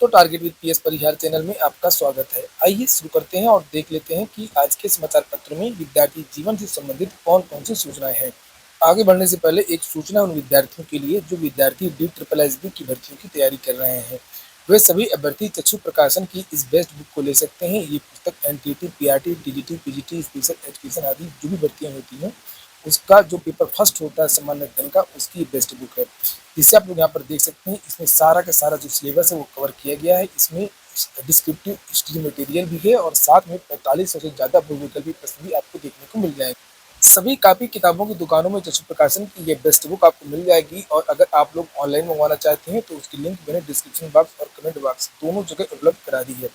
तो target with PS Parihar channel में आपका स्वागत है। आइए शुरू करते हैं और देख लेते हैं कि आज के समाचार पत्र में विद्यार्थी जीवन से संबंधित कौन-कौन सी सूचनाएं हैं। आगे बढ़ने से पहले एक सूचना उन विद्यार्थियों के लिए जो विद्यार्थी DSSB की भर्तियों की तैयारी कर रहे हैं। वे सभी अभ्यर्थी चक्षु प्रकाशन की इस बेस्ट बुक को ले सकते हैं। ये पुस्तक NTT, PRT, TGT, PGT, special education आदि जो भी भर्तियां होती हैं उसका जो पेपर फर्स्ट होता है सामान्य अध्ययन का, उसकी बेस्ट बुक है। जिसे आप लोग यहाँ पर देख सकते हैं। इसमें सारा का सारा जो सिलेबस है वो कवर किया गया है। इसमें डिस्क्रिप्टिव स्टडी मटेरियल भी है और साथ में 4500 से ज़्यादा बहुविकल्पी प्रश्न भी आपको देखने को मिल जाएंगे। सभी कापी किताबों की दुकानों में चक्षु प्रकाशन की ये बेस्ट बुक आपको मिल जाएगी और अगर आप लोग ऑनलाइन मंगवाना चाहते हैं तो उसकी लिंक मैंने डिस्क्रिप्शन बॉक्स और कमेंट बॉक्स दोनों जगह उपलब्ध करा दी है।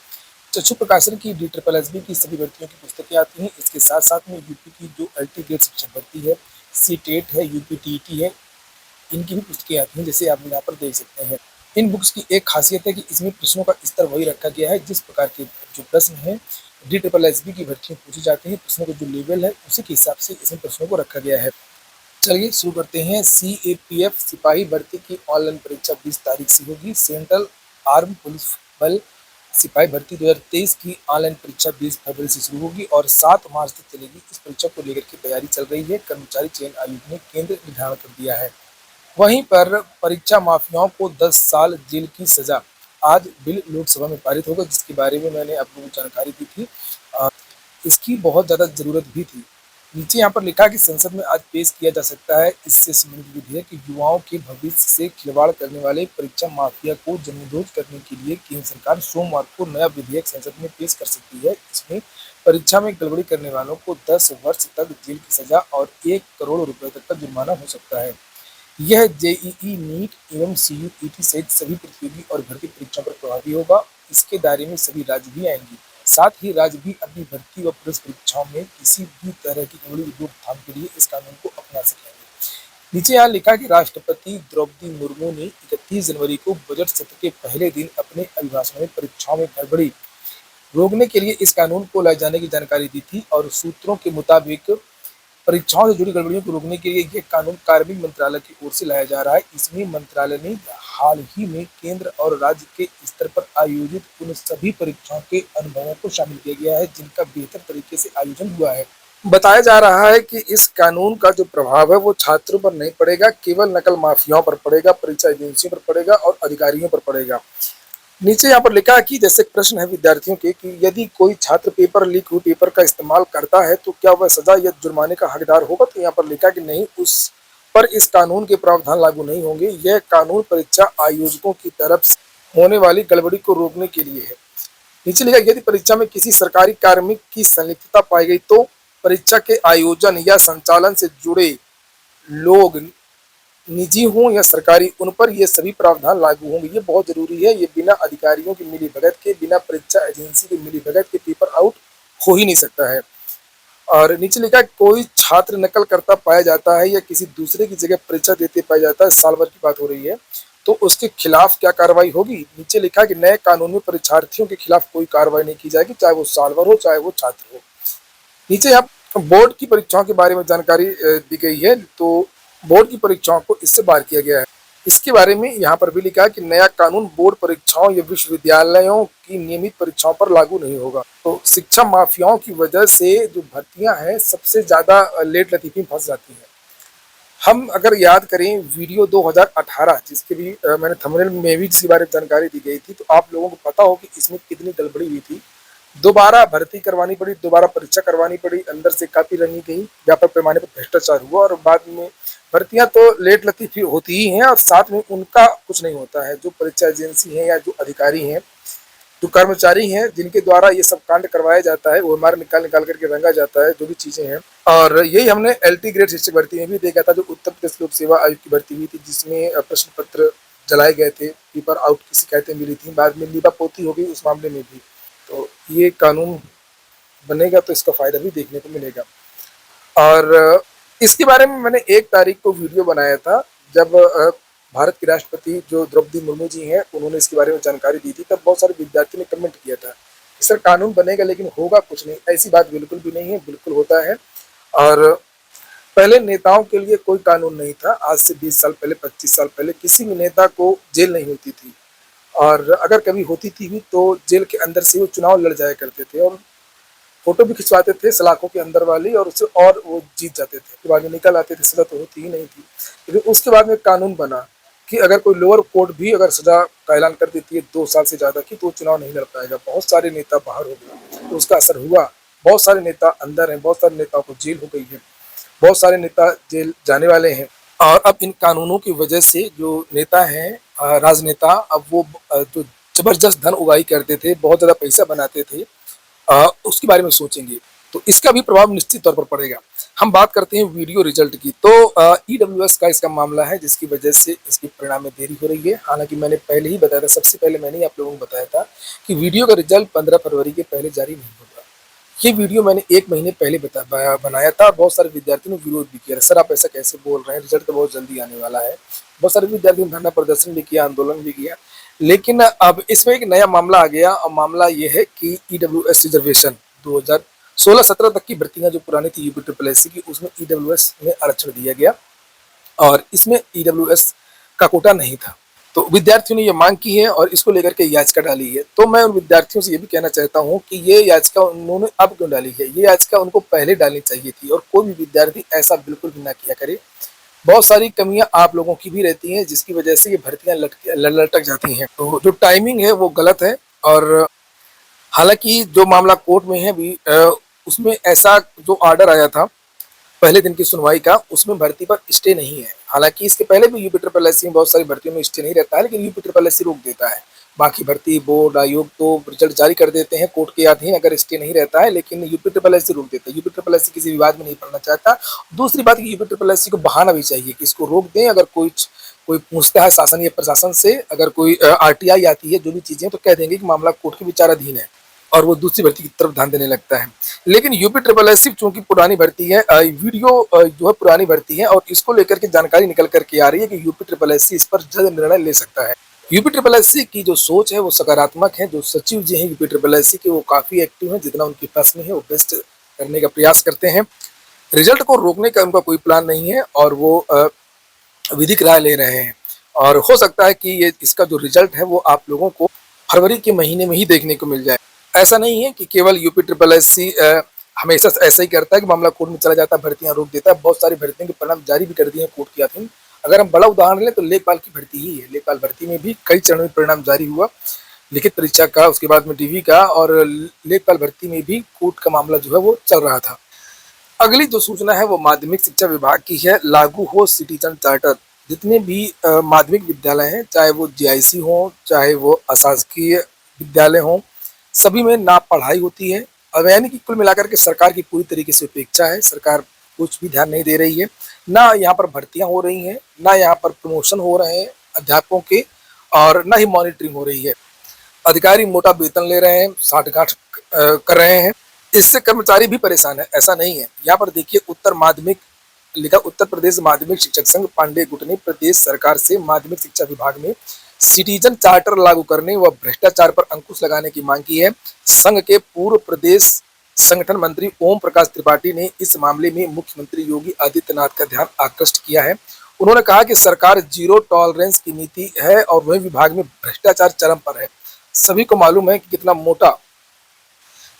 चक्षु प्रकाशन की DSSB की सभी भर्तियों की पुस्तकें आती हैं। इसके साथ साथ में यूपी की जो LT ग्रेड शिक्षक भर्ती है, C-TET है, UP-TET है, इनकी भी पुस्तकें आती हैं, जैसे आप यहाँ पर देख सकते हैं। इन बुक्स की एक खासियत है कि इसमें प्रश्नों का स्तर वही रखा गया है जिस प्रकार के जो प्रश्न हैं DSSB की भर्तियां पूछी जाती हैं, प्रश्नों का जो लेवल है उसी के हिसाब से इसमें प्रश्नों को रखा गया है। चलिए शुरू करते हैं। CAPF सिपाही भर्ती की ऑनलाइन परीक्षा 20 तारीख से होगी। सेंट्रल आर्म पुलिस बल सिपाही भर्ती 2023 की ऑनलाइन परीक्षा 20 फरवरी से शुरू होगी और 7 मार्च तक चलेगी। इस परीक्षा को लेकर के तैयारी चल रही है। कर्मचारी चयन आयोग ने केंद्र निर्धारण कर दिया है। वहीं पर परीक्षा माफियाओं को 10 साल जेल की सजा। आज बिल लोकसभा में पारित होगा जिसके बारे में मैंने आप लोगों को जानकारी दी थी। इसकी बहुत ज़्यादा ज़रूरत भी थी। नीचे यहाँ पर लिखा कि संसद में आज पेश किया जा सकता है इससे संबंधित विधेयक कि युवाओं के भविष्य से खिलवाड़ करने वाले परीक्षा माफिया को जमींदोज करने के लिए केंद्र सरकार सोमवार को नया विधेयक संसद में पेश कर सकती है। इसमें परीक्षा में गड़बड़ी करने वालों को 10 वर्ष तक जेल की सजा और 1 करोड़ रुपए तक का जुर्माना हो सकता है। यह जेईई, नीट एवं CUET सहित सभी प्रतियोगी और भर्ती परीक्षाओं पर प्रभावी होगा। इसके दायरे में सभी राज्य भी आएंगे। साथ ही राज्य भी अपनी भर्ती व पुलिस परीक्षाओं में किसी भी तरह की गड़बड़ी रोकथाम के लिए इस कानून को अपना सकेंगे। नीचे यहाँ लिखा कि राष्ट्रपति द्रौपदी मुर्मू ने 31 जनवरी को बजट सत्र के पहले दिन अपने अभिभाषण में परीक्षाओं में गड़बड़ी रोकने के लिए इस कानून को लाए जाने की जानकारी दी थी और सूत्रों के मुताबिक परीक्षाओं से जुड़ी गड़बड़ियों को रोकने के लिए यह कानून कार्मिक मंत्रालय की ओर से लाया जा रहा है। इसमें मंत्रालय ने हाल ही में केंद्र और राज्य के स्तर पर आयोजित उन सभी परीक्षाओं के अनुभवों को शामिल किया गया है जिनका बेहतर तरीके से आयोजन हुआ है। बताया जा रहा है कि इस कानून का जो प्रभाव है वो छात्रों पर नहीं पड़ेगा, केवल नकल माफियाओं पर पड़ेगा, परीक्षा एजेंसियों पर पड़ेगा और अधिकारियों पर पड़ेगा। नीचे यहाँ पर लिखा है कि जैसे प्रश्न है विद्यार्थियों के कि यदि कोई छात्र पेपर लीक हुए पेपर का इस्तेमाल करता है तो क्या वह सजा या जुर्माने का हकदार होगा। तो यहाँ पर लिखा कि नहीं, उस पर इस कानून के प्रावधान लागू नहीं होंगे। यह कानून परीक्षा आयोजकों की तरफ से होने वाली गड़बड़ी को रोकने के लिए है। नीचे लिखा यदि परीक्षा में किसी सरकारी कार्मिक की संलिप्तता पाई गई तो परीक्षा के आयोजन या संचालन से जुड़े लोग, निजी हों या सरकारी, उन पर ये सभी प्रावधान लागू होंगे। ये बहुत जरूरी है। ये बिना अधिकारियों की मिलीभगत के, बिना परीक्षा एजेंसी की मिलीभगत के पेपर आउट हो ही नहीं सकता है। और नीचे लिखा कोई छात्र नकल करता पाया जाता है या किसी दूसरे की जगह परीक्षा देते पाया जाता है, साल भर की बात हो रही है, तो उसके खिलाफ क्या कार्रवाई होगी। नीचे लिखा कि नए कानून में परीक्षार्थियों के खिलाफ कोई कार्रवाई नहीं की जाएगी, चाहे वो साल भर हो चाहे वो छात्र हो। नीचे यहाँ बोर्ड की परीक्षाओं के बारे में जानकारी दी गई है। तो बोर्ड की परीक्षाओं को इससे बाहर किया गया है। इसके बारे में यहाँ पर भी लिखा है कि नया कानून बोर्ड परीक्षाओं या विश्वविद्यालयों की नियमित परीक्षाओं पर लागू नहीं होगा। तो शिक्षा माफियाओं की वजह से जो भर्तियां हैं सबसे ज्यादा लेट लतीफी फंस जाती है। हम अगर याद करें वीडियो 2018 जिसके भी मैंने थंबनेल में भी इसी बारे में जानकारी दी गई थी, तो आप लोगों को पता हो कि इसमें कितनी गड़बड़ी हुई थी। दोबारा भर्ती करवानी पड़ी, दोबारा परीक्षा करवानी पड़ी, अंदर से कापी रंगी गई, व्यापक पैमाने पर भ्रष्टाचार हुआ और बाद में भर्तियां तो लेट लतीफी होती ही हैं और साथ में उनका कुछ नहीं होता है। जो परीक्षा एजेंसी है या जो अधिकारी हैं, जो कर्मचारी हैं जिनके द्वारा ये सब कांड करवाया जाता है, वो हमारे निकाल निकाल करके रंगा जाता है जो भी चीजें हैं। और यही हमने LT ग्रेड शिक्षक भर्ती में भी देखा था, जो उत्तर प्रदेश लोक सेवा आयोग की भर्ती हुई थी जिसमें प्रश्न पत्र जलाए गए थे, पेपर आउट की शिकायतें मिली थी, बाद में लीपापोती हो गई उस मामले में भी। तो ये कानून बनेगा तो इसका फायदा भी देखने को मिलेगा। और इसके बारे में मैंने 1 तारीख को वीडियो बनाया था जब भारत की राष्ट्रपति जो द्रौपदी मुर्मू जी हैं उन्होंने इसके बारे में जानकारी दी थी। तब बहुत सारे विद्यार्थियों ने कमेंट किया था कि सर कानून बनेगा लेकिन होगा कुछ नहीं। ऐसी बात बिल्कुल भी नहीं है, बिल्कुल होता है। और पहले नेताओं के लिए कोई कानून नहीं था। आज से 20 साल पहले, 25 साल पहले किसी भी नेता को जेल नहीं होती थी। और अगर कभी होती थी भी तो जेल के अंदर से वो चुनाव लड़ जाया करते थे और फोटो भी खिंचवाते थे सलाखों के अंदर वाली, और उससे और वो जीत जाते थे। फिर बाद में निकल आते थे, सजा तो होती ही नहीं थी। लेकिन उसके बाद में कानून बना कि अगर कोई लोअर कोर्ट भी अगर सजा का ऐलान कर देती है 2 साल से ज्यादा की, तो वो चुनाव नहीं लड़ पाएगा। बहुत सारे नेता बाहर हो गए तो उसका असर हुआ। बहुत सारे नेता अंदर हैं, बहुत सारे नेताओं को जेल हो गई है, बहुत सारे नेता जेल जाने वाले हैं। और अब इन कानूनों की वजह से जो नेता हैं, राजनेता, अब वो जो जबरदस्त धन उगाही करते थे, बहुत ज्यादा पैसा बनाते थे, उसके बारे में सोचेंगे तो इसका भी प्रभाव निश्चित तौर पर पड़ेगा। हम बात करते हैं वीडियो रिजल्ट की, तो ईडब्ल्यूएस का इसका मामला है जिसकी वजह से इसके परिणाम में देरी हो रही है। हालांकि मैंने पहले ही बताया था, सबसे पहले मैंने ही आप लोगों को बताया था कि वीडियो का रिजल्ट 15 फरवरी के पहले जारी नहीं होगा। ये वीडियो मैंने 1 महीने पहले बनाया था और बहुत सारे विद्यार्थियों ने विरोध भी किया। सर आप ऐसा कैसे बोल रहे हैं, रिजल्ट तो बहुत जल्दी आने वाला है। बहुत सारे विद्यार्थियों ने धरना प्रदर्शन भी किया, आंदोलन भी किया। लेकिन अब इसमें एक नया मामला आ गया और मामला ये है कि ईडब्ल्यूएस रिजर्वेशन 2016-17 तक की भर्तियां जो पुरानी थी यूपी ट्रिपल एस सी की, उसमें ईडब्ल्यूएस में आरक्षण दिया गया और इसमें ईडब्ल्यूएस का कोटा नहीं था। तो विद्यार्थियों ने ये मांग की है और इसको लेकर के याचिका डाली है। तो मैं उन विद्यार्थियों से ये भी कहना चाहता हूँ कि ये याचिका उन्होंने अब क्यों डाली है, ये याचिका उनको पहले डालनी चाहिए थी और कोई भी विद्यार्थी ऐसा बिल्कुल भी ना किया करे। बहुत सारी कमियां आप लोगों की भी रहती हैं जिसकी वजह से ये भर्तियां लटक जाती हैं। तो जो टाइमिंग है वो गलत है। और हालांकि जो मामला कोर्ट में है भी, उसमें ऐसा जो ऑर्डर आया था पहले दिन की सुनवाई का, उसमें भर्ती पर स्टे नहीं है। हालांकि इसके पहले भी यूपी ट्रिपल एस सी में बहुत सारी भर्तियों में स्टे नहीं रहता है, लेकिन यूपी ट्रिपल एस सी रोक देता है। बाकी भर्ती बोर्ड आयोग तो रिजल्ट जारी कर देते हैं कोर्ट के अधीन अगर स्टे नहीं रहता है, लेकिन यूपी ट्रिपल एस सी रोक देता है। यूपी ट्रिपल एस सी किसी विवाद में नहीं पड़ना चाहता। दूसरी बात यूपी ट्रिपल एस सी को बहाना भी चाहिए कि इसको रोक दें। अगर कोई कोई पूछता है शासन या प्रशासन से, अगर कोई आरटीआई आती है, जो भी चीजें, तो कह देंगे कि मामला कोर्ट के विचाराधीन है और वो दूसरी भर्ती की तरफ ध्यान देने लगता है। लेकिन यूपी ट्रिपल एस सी चूंकि पुरानी भर्ती है, वीडियो जो है पुरानी भर्ती है और इसको लेकर के जानकारी निकल करके आ रही है कि यूपी ट्रिपल एस सी इस पर जल्द निर्णय ले सकता है। यूपी ट्रिपल एस सी की जो सोच है वो सकारात्मक है। जो सचिव जी हैं यूपी ट्रिपल एस सी के, वो काफी एक्टिव हैं। जितना उनके पास में है वो बेस्ट करने का प्रयास करते हैं। रिजल्ट को रोकने का उनका कोई प्लान नहीं है और वो विधिक राय ले रहे हैं। और हो सकता है कि ये इसका जो रिजल्ट है वो आप लोगों को फरवरी के महीने में ही देखने को मिल जाए। ऐसा नहीं है कि केवल यूपी ट्रिपल एस सी हमेशा ऐसा ही करता है कि मामला कोर्ट में चला जाता है, भर्तियां रोक देता है। बहुत सारी भर्तियों के परिणाम जारी भी कर दिए हैं कोर्ट के अधीन। अगर हम बड़ा उदाहरण लें तो लेखपाल की भर्ती ही है। लेखपाल भर्ती में भी कई चरणों में परिणाम जारी हुआ, लिखित परीक्षा का, उसके बाद में डीवी का, और लेखपाल भर्ती में भी कोर्ट का मामला जो है वो चल रहा था। अगली जो सूचना है वो माध्यमिक शिक्षा विभाग की है। लागू हो सिटीजन चार्टर। जितने भी माध्यमिक विद्यालय हैं, चाहे वो जीआईसी हो, चाहे वो अशासकीय विद्यालय हो, सभी में ना पढ़ाई होती है। अब यानी कि कुल मिलाकर के सरकार की पूरी तरीके से उपेक्षा है। सरकार कुछ भी ध्यान नहीं दे रही है। ना यहाँ पर भर्तियां हो रही हैं, ना यहाँ पर प्रमोशन हो रहे हैं अध्यापकों के, और ना ही मॉनिटरिंग हो रही है। अधिकारी मोटा वेतन ले रहे हैं, साठगांठ कर रहे हैं। इससे कर्मचारी भी परेशान है। ऐसा नहीं है, यहाँ पर देखिए उत्तर प्रदेश माध्यमिक शिक्षक संघ पांडे गुट ने प्रदेश सरकार से माध्यमिक शिक्षा विभाग में सिटीजन चार्टर लागू करने व भ्रष्टाचार पर अंकुश लगाने की मांग की है। संघ के पूर्व प्रदेश संगठन मंत्री ओम प्रकाश त्रिपाठी ने इस मामले में मुख्यमंत्री योगी आदित्यनाथ का ध्यान आकृष्ट किया है। उन्होंने कहा कि सरकार जीरो टॉलरेंस की नीति है और वही विभाग में भ्रष्टाचार चरम पर है। सभी को मालूम है कि कितना मोटा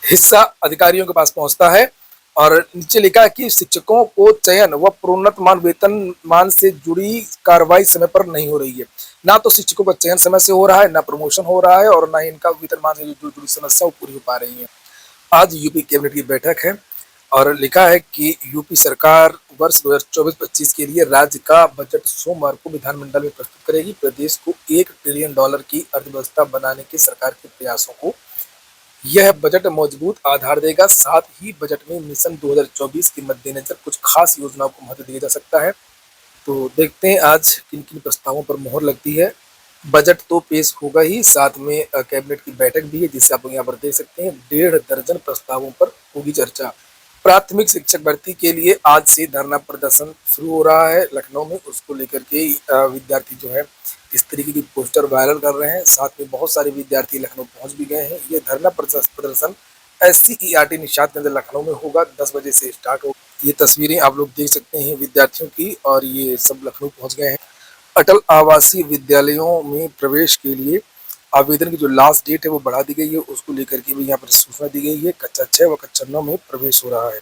हिस्सा अधिकारियों के पास पहुंचता है। और नीचे लिखा है कि शिक्षकों को चयन व प्रोन्नत वेतनमान से जुड़ी कार्रवाई समय पर नहीं हो रही है। ना तो शिक्षकों का चयन समय से हो रहा है, ना प्रमोशन हो रहा है, और ना ही इनका वेतनमान से जो जुड़ी समस्या वो पूरी हो पा रही है। आज यूपी कैबिनेट की बैठक है और लिखा है कि यूपी सरकार वर्ष 2024-25 के लिए राज्य का बजट सोमवार को विधानमंडल में प्रस्तुत करेगी। प्रदेश को $1 ट्रिलियन की अर्थव्यवस्था बनाने के सरकार के प्रयासों को यह बजट मजबूत आधार देगा। साथ ही बजट में मिशन 2024 के मद्देनजर कुछ खास योजनाओं को महत्व दिया जा सकता है। तो देखते हैं आज किन किन प्रस्तावों पर मोहर लगती है। बजट तो पेश होगा ही, साथ में कैबिनेट की बैठक भी है जिससे आप लोग यहाँ पर देख सकते हैं। 1.5 दर्जन प्रस्तावों पर होगी चर्चा। प्राथमिक शिक्षक भर्ती के लिए आज से धरना प्रदर्शन शुरू हो रहा है लखनऊ में। उसको लेकर के विद्यार्थी जो है इस तरीके की पोस्टर वायरल कर रहे हैं। साथ में बहुत सारे विद्यार्थी लखनऊ पहुंच भी गए हैं। ये धरना प्रदर्शन SCERT निषाद केंद्र लखनऊ में होगा, 10 बजे से स्टार्ट होगा। ये तस्वीरें आप लोग देख सकते हैं विद्यार्थियों की, और ये सब लखनऊ पहुंच गए हैं। अटल आवासीय विद्यालयों में प्रवेश के लिए आवेदन की जो लास्ट डेट है वो बढ़ा दी गई है, उसको लेकर के भी यहाँ पर सूचना दी गई है। कक्षा 6 व कक्षा 9 में प्रवेश हो रहा है।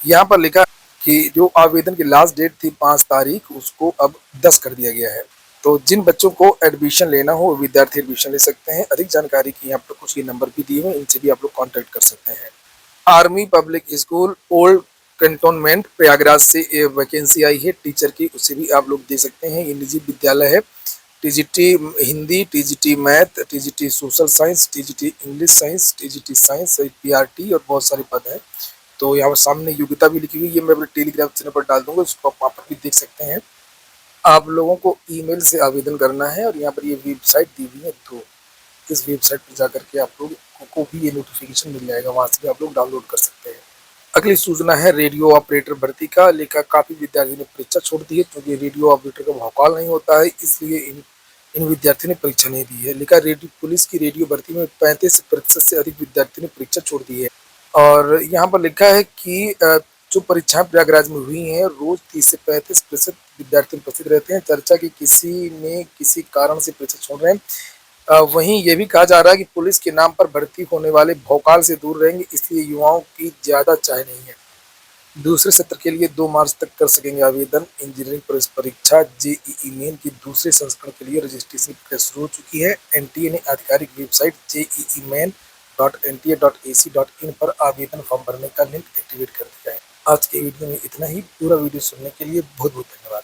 यहाँ पर लिखा कि जो आवेदन की लास्ट डेट थी 5 तारीख, उसको अब 10 कर दिया गया है। तो जिन बच्चों को एडमिशन लेना हो, विद्यार्थी एडमिशन ले सकते हैं। अधिक जानकारी के यहाँ पर कुछ ये नंबर भी दिए हुए हैं, इनसे भी आप लोग कॉन्टैक्ट कर सकते हैं। Army public school old cantonment Prayagraj से वैकेंसी आई है टीचर की, उसे भी आप लोग दे सकते हैं। ये निजी विद्यालय है। TGT Hindi, TGT math, TGT social science, TGT English science, TGT science, PRT और बहुत सारे पद हैं। तो यहाँ पर सामने योग्यता भी लिखी हुई है, मैं अपने टेलीग्राम चैनल पर डाल दूंगा, उसको आप वहाँ पर भी देख सकते हैं। आप लोगों को ईमेल से आवेदन करना है और यहाँ पर ये वेबसाइट दी हुई है, तो इस वेबसाइट पर जाकर के आप लोग को भी ये नोटिफिकेशन मिल जाएगा, वहाँ से भी आप लोग डाउनलोड कर सकते हैं। अगली सूचना है रेडियो ऑपरेटर भर्ती का। लेखा काफी विद्यार्थियों ने परीक्षा छोड़ दी है, क्योंकि रेडियो ऑपरेटर का भौकाल नहीं होता है, इसलिए इन विद्यार्थियों ने परीक्षा नहीं दी है। लिखा रेडियो पुलिस की रेडियो भर्ती में 35% से अधिक विद्यार्थियों ने परीक्षा छोड़ दी है। और यहाँ पर लिखा है कि जो परीक्षाएं प्रयागराज में हुई हैं, रोज 30 से 35% विद्यार्थी उपस्थित रहते हैं। चर्चा की किसी ने किसी कारण से परीक्षा छोड़ रहे हैं। वहीं ये भी कहा जा रहा है कि पुलिस के नाम पर भर्ती होने वाले भौकाल से दूर रहेंगे, इसलिए युवाओं की ज्यादा चाह नहीं है। दूसरे सत्र के लिए 2 मार्च तक कर सकेंगे आवेदन। इंजीनियरिंग प्रवेश परीक्षा जेईई मेन की दूसरे संस्करण के लिए रजिस्ट्रेशन प्रक्रिया शुरू हो चुकी है। एनटीए ने आधिकारिक वेबसाइट JEEmain.nta.ac.in पर आवेदन फॉर्म भरने का लिंक एक्टिवेट कर दिया है। आज के वीडियो में इतना ही। पूरा वीडियो सुनने के लिए बहुत बहुत धन्यवाद।